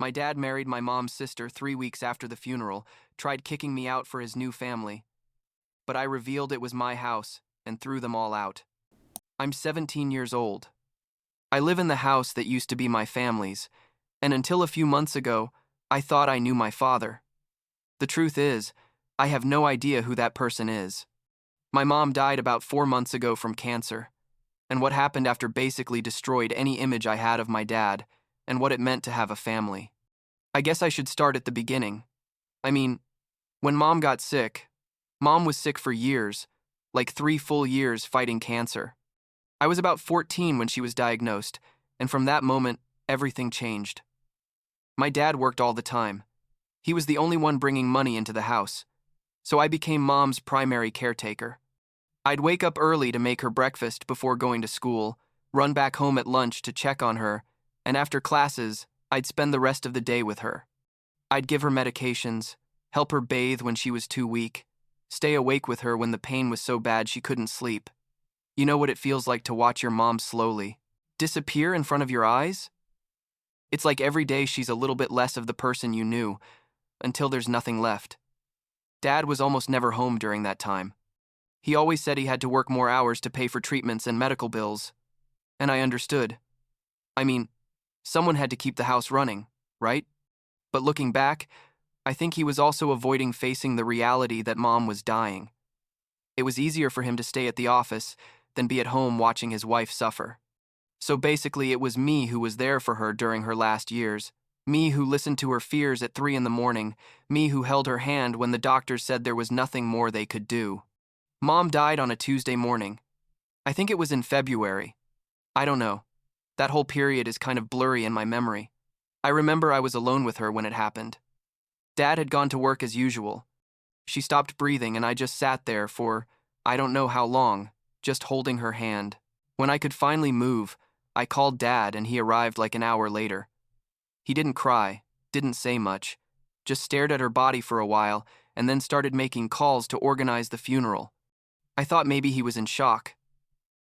My dad married my mom's sister 3 weeks after the funeral, tried kicking me out for his new family, but I revealed it was my house and threw them all out. I'm 17 years old. I live in the house that used to be my family's, and until a few months ago, I thought I knew my father. The truth is, I have no idea who that person is. My mom died about 4 months ago from cancer, and what happened after basically destroyed any image I had of my dad and what it meant to have a family. I guess I should start at the beginning. I mean, when mom got sick, mom was sick for years, like 3 full years fighting cancer. I was about 14 when she was diagnosed, and from that moment, everything changed. My dad worked all the time. He was the only one bringing money into the house, so I became mom's primary caretaker. I'd wake up early to make her breakfast before going to school, run back home at lunch to check on her, and after classes, I'd spend the rest of the day with her. I'd give her medications, help her bathe when she was too weak, stay awake with her when the pain was so bad she couldn't sleep. You know what it feels like to watch your mom slowly disappear in front of your eyes? It's like every day she's a little bit less of the person you knew, until there's nothing left. Dad was almost never home during that time. He always said he had to work more hours to pay for treatments and medical bills. And I understood. I mean, someone had to keep the house running, right? But looking back, I think he was also avoiding facing the reality that mom was dying. It was easier for him to stay at the office than be at home watching his wife suffer. So basically, it was me who was there for her during her last years. Me who listened to her fears at 3 a.m, me who held her hand when the doctors said there was nothing more they could do. Mom died on a Tuesday morning. I think it was in February. I don't know. That whole period is kind of blurry in my memory. I remember I was alone with her when it happened. Dad had gone to work as usual. She stopped breathing and I just sat there for, I don't know how long, just holding her hand. When I could finally move, I called Dad and he arrived like an hour later. He didn't cry, didn't say much, just stared at her body for a while and then started making calls to organize the funeral. I thought maybe he was in shock.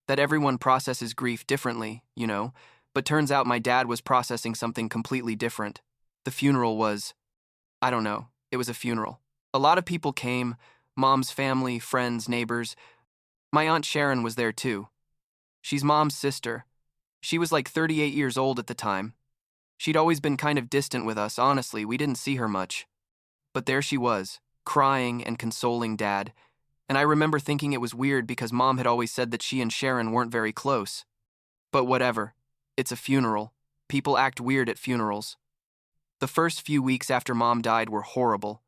That everyone processes grief differently, but turns out my dad was processing something completely different. The funeral was, I don't know, it was a funeral. A lot of people came, mom's family, friends, neighbors. My aunt Sharon was there too. She's mom's sister. She was like 38 years old at the time. She'd always been kind of distant with us, honestly, we didn't see her much. But there she was, crying and consoling Dad, and I remember thinking it was weird because Mom had always said that she and Sharon weren't very close. But whatever, it's a funeral. People act weird at funerals. The first few weeks after Mom died were horrible.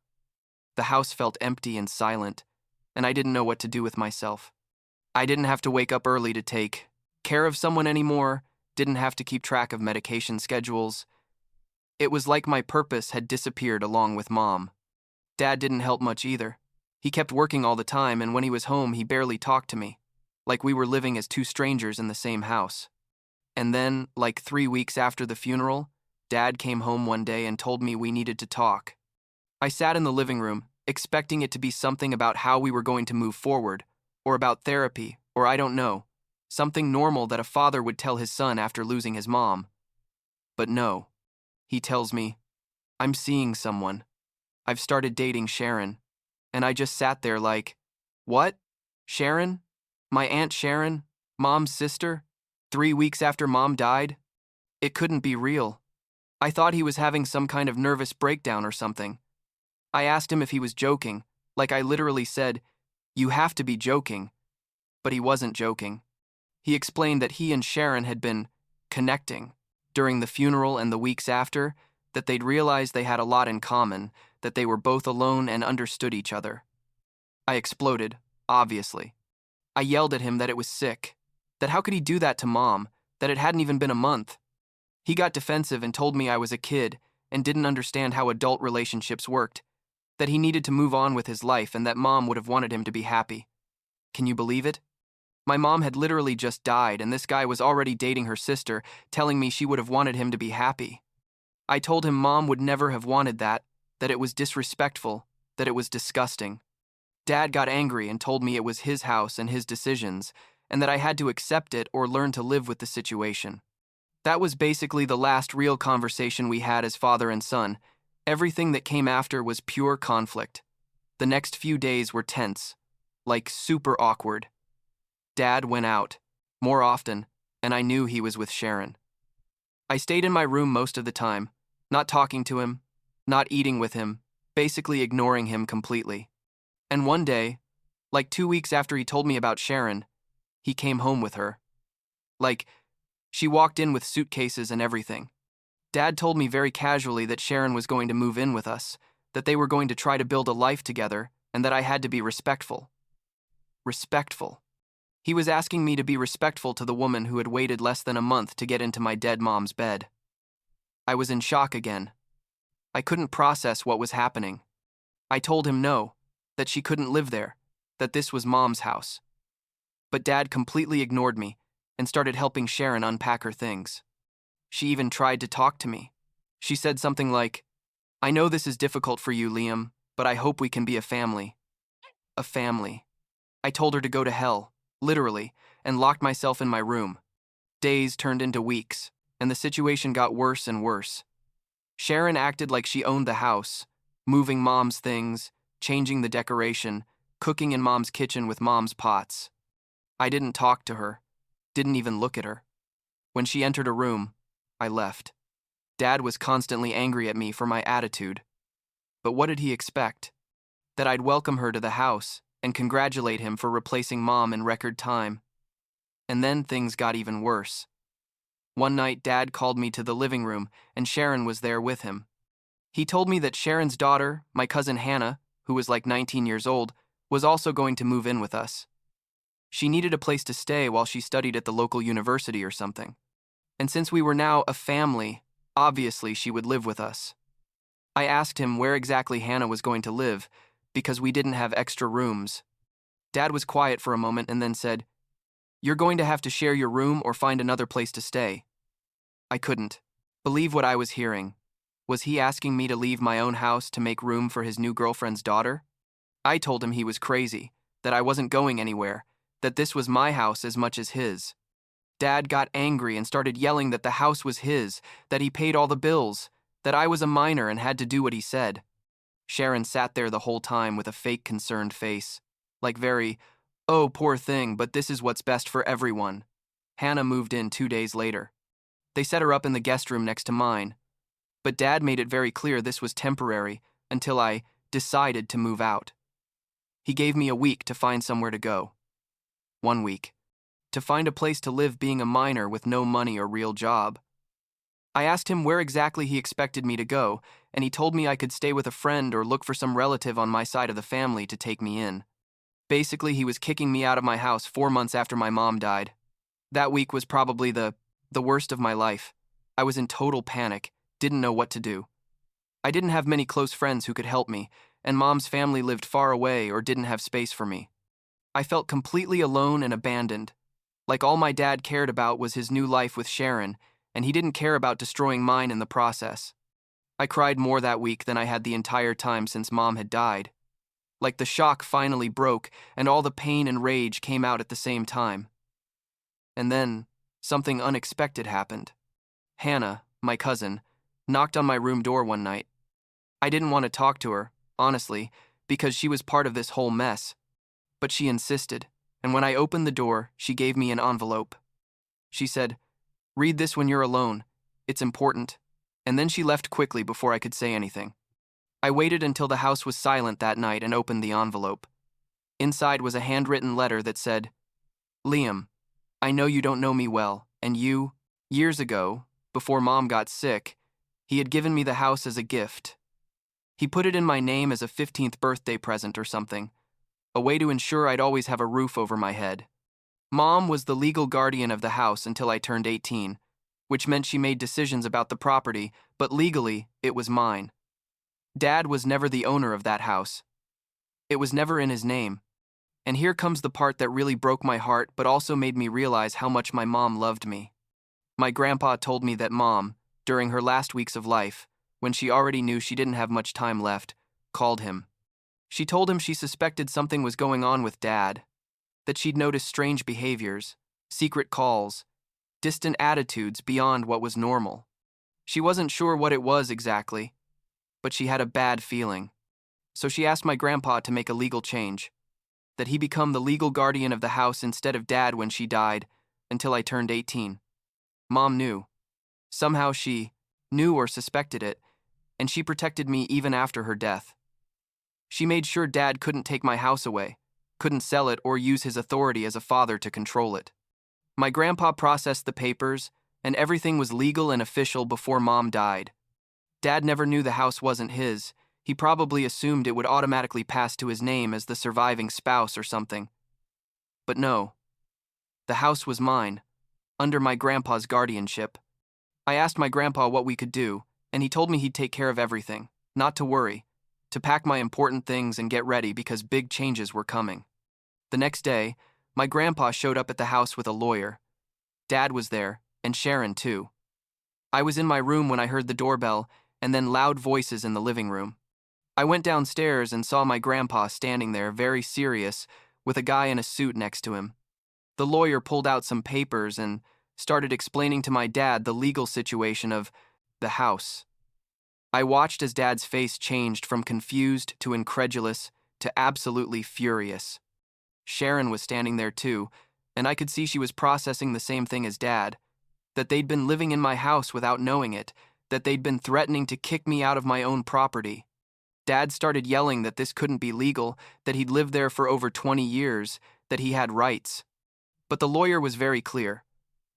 The house felt empty and silent, and I didn't know what to do with myself. I didn't have to wake up early to take care of someone anymore, didn't have to keep track of medication schedules. It was like my purpose had disappeared along with Mom. Dad didn't help much either. He kept working all the time, and when he was home, he barely talked to me, like we were living as two strangers in the same house. And then, like 3 weeks after the funeral, Dad came home one day and told me we needed to talk. I sat in the living room, expecting it to be something about how we were going to move forward, or about therapy, or I don't know, something normal that a father would tell his son after losing his mom. But no. He tells me, I'm seeing someone. I've started dating Sharon. And I just sat there like, what? Sharon? My Aunt Sharon? Mom's sister? 3 weeks after Mom died? It couldn't be real. I thought he was having some kind of nervous breakdown or something. I asked him if he was joking, like I literally said, you have to be joking. But he wasn't joking. He explained that he and Sharon had been connecting during the funeral and the weeks after, that they'd realized they had a lot in common, that they were both alone and understood each other. I exploded, obviously. I yelled at him that it was sick, that how could he do that to Mom, that it hadn't even been a month. He got defensive and told me I was a kid and didn't understand how adult relationships worked, that he needed to move on with his life and that Mom would have wanted him to be happy. Can you believe it? My mom had literally just died and this guy was already dating her sister, telling me she would have wanted him to be happy. I told him Mom would never have wanted that it was disrespectful, that it was disgusting. Dad got angry and told me it was his house and his decisions, and that I had to accept it or learn to live with the situation. That was basically the last real conversation we had as father and son. Everything that came after was pure conflict. The next few days were tense, like super awkward. Dad went out, more often, and I knew he was with Sharon. I stayed in my room most of the time, not talking to him, not eating with him, basically ignoring him completely. And one day, like 2 weeks after he told me about Sharon, he came home with her. Like, she walked in with suitcases and everything. Dad told me very casually that Sharon was going to move in with us, that they were going to try to build a life together, and that I had to be respectful. Respectful. He was asking me to be respectful to the woman who had waited less than a month to get into my dead mom's bed. I was in shock again. I couldn't process what was happening. I told him no, that she couldn't live there, that this was Mom's house. But Dad completely ignored me and started helping Sharon unpack her things. She even tried to talk to me. She said something like, "I know this is difficult for you, Liam, but I hope we can be a family." A family. I told her to go to hell, literally, and locked myself in my room. Days turned into weeks, and the situation got worse and worse. Sharon acted like she owned the house, moving Mom's things, changing the decoration, cooking in Mom's kitchen with Mom's pots. I didn't talk to her, didn't even look at her. When she entered a room, I left. Dad was constantly angry at me for my attitude. But what did he expect? That I'd welcome her to the house and congratulate him for replacing Mom in record time. And then things got even worse. One night, Dad called me to the living room, and Sharon was there with him. He told me that Sharon's daughter, my cousin Hannah, who was like 19 years old, was also going to move in with us. She needed a place to stay while she studied at the local university or something. And since we were now a family, obviously she would live with us. I asked him where exactly Hannah was going to live, because we didn't have extra rooms. Dad was quiet for a moment and then said, "You're going to have to share your room or find another place to stay." I couldn't believe what I was hearing. Was he asking me to leave my own house to make room for his new girlfriend's daughter? I told him he was crazy, that I wasn't going anywhere, that this was my house as much as his. Dad got angry and started yelling that the house was his, that he paid all the bills, that I was a minor and had to do what he said. Sharon sat there the whole time with a fake concerned face, like very, "Oh, poor thing, but this is what's best for everyone." Hannah moved in 2 days later. They set her up in the guest room next to mine. But Dad made it very clear this was temporary until I decided to move out. He gave me a week to find somewhere to go. 1 week. To find a place to live being a minor with no money or real job. I asked him where exactly he expected me to go, and he told me I could stay with a friend or look for some relative on my side of the family to take me in. Basically, he was kicking me out of my house 4 months after my mom died. That week was probably the worst of my life. I was in total panic, didn't know what to do. I didn't have many close friends who could help me, and Mom's family lived far away or didn't have space for me. I felt completely alone and abandoned. Like all my dad cared about was his new life with Sharon, and he didn't care about destroying mine in the process. I cried more that week than I had the entire time since Mom had died. Like the shock finally broke, and all the pain and rage came out at the same time. And then, something unexpected happened. Hannah, my cousin, knocked on my room door one night. I didn't want to talk to her, honestly, because she was part of this whole mess. But she insisted, and when I opened the door, she gave me an envelope. She said, "Read this when you're alone. It's important." And then she left quickly before I could say anything. I waited until the house was silent that night and opened the envelope. Inside was a handwritten letter that said, "Liam, I know you don't know me well, and you, years ago, before Mom got sick, he had given me the house as a gift. He put it in my name as a 15th birthday present or something, a way to ensure I'd always have a roof over my head. Mom was the legal guardian of the house until I turned 18, which meant she made decisions about the property, but legally, it was mine. Dad was never the owner of that house. It was never in his name. And here comes the part that really broke my heart but also made me realize how much my mom loved me. My grandpa told me that Mom, during her last weeks of life, when she already knew she didn't have much time left, called him. She told him she suspected something was going on with Dad, that she'd noticed strange behaviors, secret calls, distant attitudes beyond what was normal. She wasn't sure what it was exactly, but she had a bad feeling. So she asked my grandpa to make a legal change, that he become the legal guardian of the house instead of Dad when she died, until I turned 18. Mom knew. Somehow she knew or suspected it, and she protected me even after her death. She made sure Dad couldn't take my house away, couldn't sell it or use his authority as a father to control it. My grandpa processed the papers, and everything was legal and official before Mom died. Dad never knew the house wasn't his. He probably assumed it would automatically pass to his name as the surviving spouse or something. But no. The house was mine, under my grandpa's guardianship. I asked my grandpa what we could do, and he told me he'd take care of everything, not to worry, to pack my important things and get ready because big changes were coming. The next day, my grandpa showed up at the house with a lawyer. Dad was there, and Sharon too. I was in my room when I heard the doorbell and then loud voices in the living room. I went downstairs and saw my grandpa standing there very serious with a guy in a suit next to him. The lawyer pulled out some papers and started explaining to my dad the legal situation of the house. I watched as Dad's face changed from confused to incredulous to absolutely furious. Sharon was standing there too, and I could see she was processing the same thing as Dad, that they'd been living in my house without knowing it, that they'd been threatening to kick me out of my own property. Dad started yelling that this couldn't be legal, that he'd lived there for over 20 years, that he had rights. But the lawyer was very clear.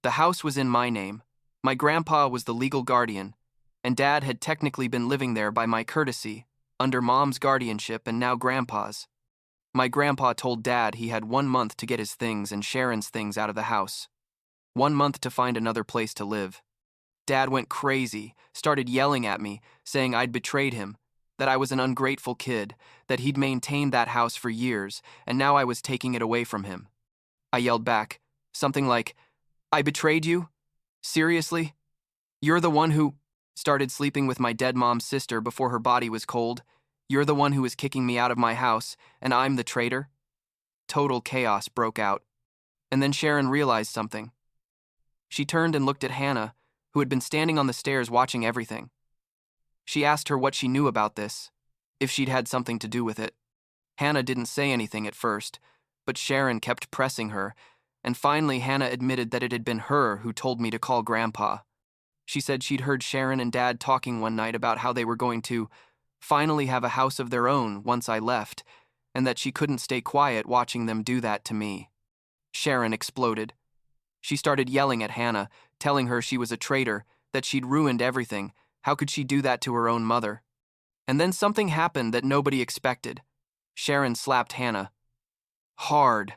The house was in my name. My grandpa was the legal guardian, and Dad had technically been living there by my courtesy, under Mom's guardianship and now Grandpa's. My grandpa told Dad he had 1 month to get his things and Sharon's things out of the house. 1 month to find another place to live. Dad went crazy, started yelling at me, saying I'd betrayed him, that I was an ungrateful kid, that he'd maintained that house for years, and now I was taking it away from him. I yelled back, something like, I betrayed you? Seriously? You're the one who started sleeping with my dead mom's sister before her body was cold? You're the one who was kicking me out of my house, and I'm the traitor? Total chaos broke out. And then Sharon realized something. She turned and looked at Hannah, who had been standing on the stairs watching everything. She asked her what she knew about this, if she'd had something to do with it. Hannah didn't say anything at first, but Sharon kept pressing her, and finally Hannah admitted that it had been her who told me to call Grandpa. She said she'd heard Sharon and Dad talking one night about how they were going to finally have a house of their own once I left, and that she couldn't stay quiet watching them do that to me. Sharon exploded. She started yelling at Hannah, telling her she was a traitor, that she'd ruined everything. How could she do that to her own mother? And then something happened that nobody expected. Sharon slapped Hannah. Hard.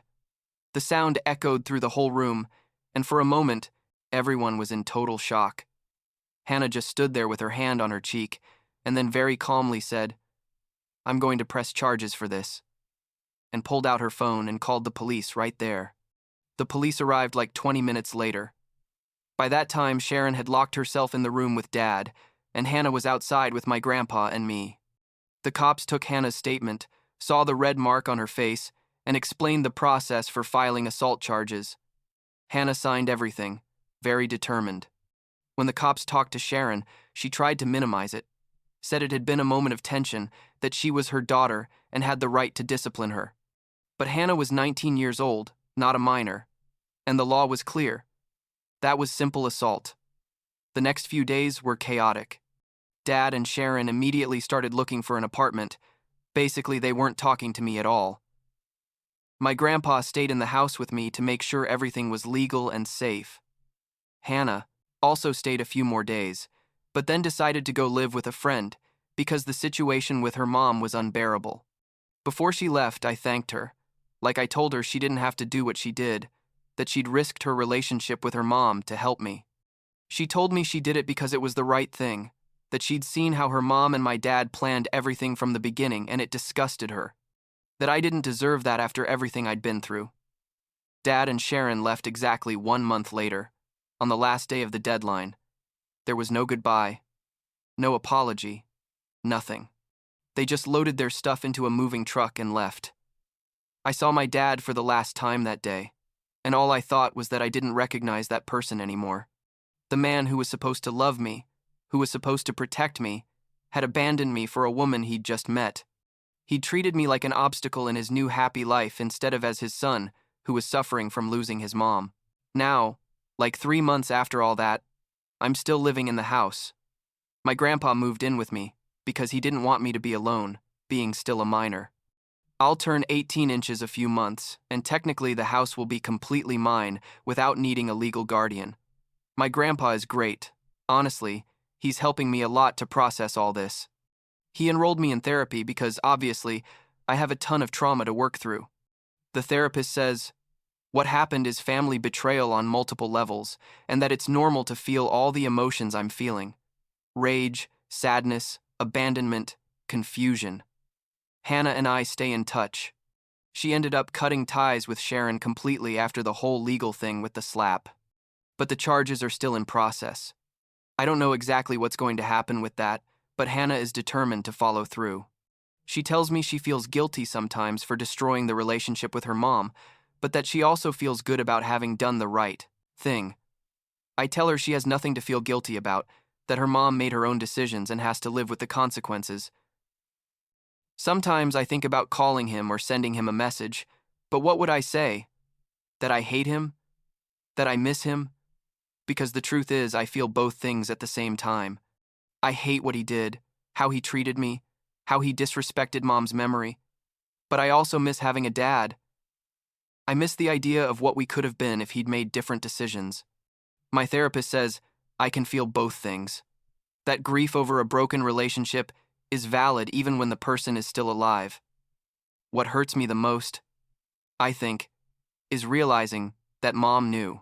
The sound echoed through the whole room, and for a moment, everyone was in total shock. Hannah just stood there with her hand on her cheek, and then very calmly said, I'm going to press charges for this, and pulled out her phone and called the police right there. The police arrived like 20 minutes later. By that time, Sharon had locked herself in the room with Dad, and Hannah was outside with my grandpa and me. The cops took Hannah's statement, saw the red mark on her face, and explained the process for filing assault charges. Hannah signed everything, very determined. When the cops talked to Sharon, she tried to minimize it, said it had been a moment of tension, that she was her daughter and had the right to discipline her. But Hannah was 19 years old, not a minor, and the law was clear. That was simple assault. The next few days were chaotic. Dad and Sharon immediately started looking for an apartment. Basically, they weren't talking to me at all. My grandpa stayed in the house with me to make sure everything was legal and safe. Hannah also stayed a few more days, but then decided to go live with a friend because the situation with her mom was unbearable. Before she left, I thanked her. Like I told her she didn't have to do what she did, that she'd risked her relationship with her mom to help me. She told me she did it because it was the right thing, that she'd seen how her mom and my dad planned everything from the beginning and it disgusted her, that I didn't deserve that after everything I'd been through. Dad and Sharon left exactly 1 month later, on the last day of the deadline. There was no goodbye, no apology, nothing. They just loaded their stuff into a moving truck and left. I saw my dad for the last time that day. and all I thought was that I didn't recognize that person anymore. The man who was supposed to love me, who was supposed to protect me, had abandoned me for a woman he'd just met. He'd treated me like an obstacle in his new happy life instead of as his son, who was suffering from losing his mom. Now, like 3 months after all that, I'm still living in the house. My grandpa moved in with me because he didn't want me to be alone, being still a minor. I'll turn 18 inches a few months, and technically the house will be completely mine without needing a legal guardian. My grandpa is great. Honestly, he's helping me a lot to process all this. He enrolled me in therapy because, obviously, I have a ton of trauma to work through. The therapist says, what happened is family betrayal on multiple levels, and that it's normal to feel all the emotions I'm feeling. Rage, sadness, abandonment, confusion. Hannah and I stay in touch. She ended up cutting ties with Sharon completely after the whole legal thing with the slap. But the charges are still in process. I don't know exactly what's going to happen with that, but Hannah is determined to follow through. She tells me she feels guilty sometimes for destroying the relationship with her mom, but that she also feels good about having done the right thing. I tell her she has nothing to feel guilty about, that her mom made her own decisions and has to live with the consequences. Sometimes I think about calling him or sending him a message, but what would I say? That I hate him? That I miss him? Because the truth is, I feel both things at the same time. I hate what he did, how he treated me, how he disrespected mom's memory. But I also miss having a dad. I miss the idea of what we could have been if he'd made different decisions. My therapist says I can feel both things. That grief over a broken relationship is valid even when the person is still alive. What hurts me the most, I think, is realizing that mom knew.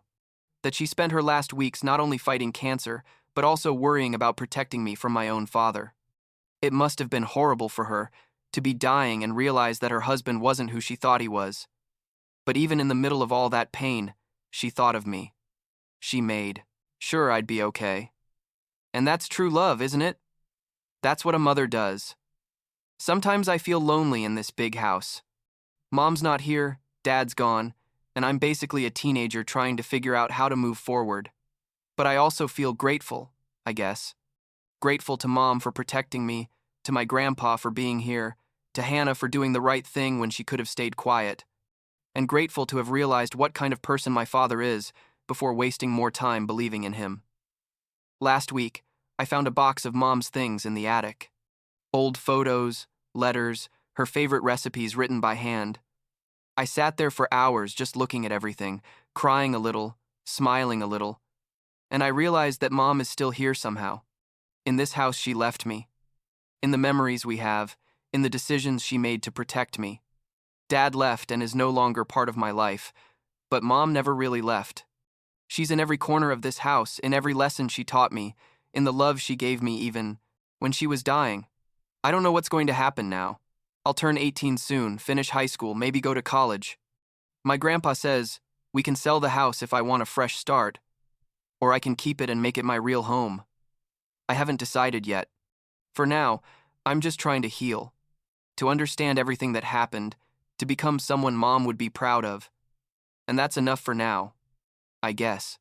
That she spent her last weeks not only fighting cancer, but also worrying about protecting me from my own father. It must have been horrible for her to be dying and realize that her husband wasn't who she thought he was. But even in the middle of all that pain, she thought of me. She made sure I'd be okay. And that's true love, isn't it? That's what a mother does. Sometimes I feel lonely in this big house. Mom's not here, dad's gone, and I'm basically a teenager trying to figure out how to move forward. But I also feel grateful, I guess. Grateful to Mom for protecting me, to my grandpa for being here, to Hannah for doing the right thing when she could have stayed quiet, and grateful to have realized what kind of person my father is before wasting more time believing in him. Last week, I found a box of Mom's things in the attic. Old photos, letters, her favorite recipes written by hand. I sat there for hours just looking at everything, crying a little, smiling a little, and I realized that Mom is still here somehow. In this house she left me. In the memories we have, in the decisions she made to protect me. Dad left and is no longer part of my life, but Mom never really left. She's in every corner of this house, in every lesson she taught me, in the love she gave me even when she was dying. I don't know what's going to happen now. I'll turn 18 soon, finish high school, maybe go to college. My grandpa says we can sell the house if I want a fresh start, or I can keep it and make it my real home. I haven't decided yet. For now, I'm just trying to heal, to understand everything that happened, to become someone Mom would be proud of. And that's enough for now, I guess.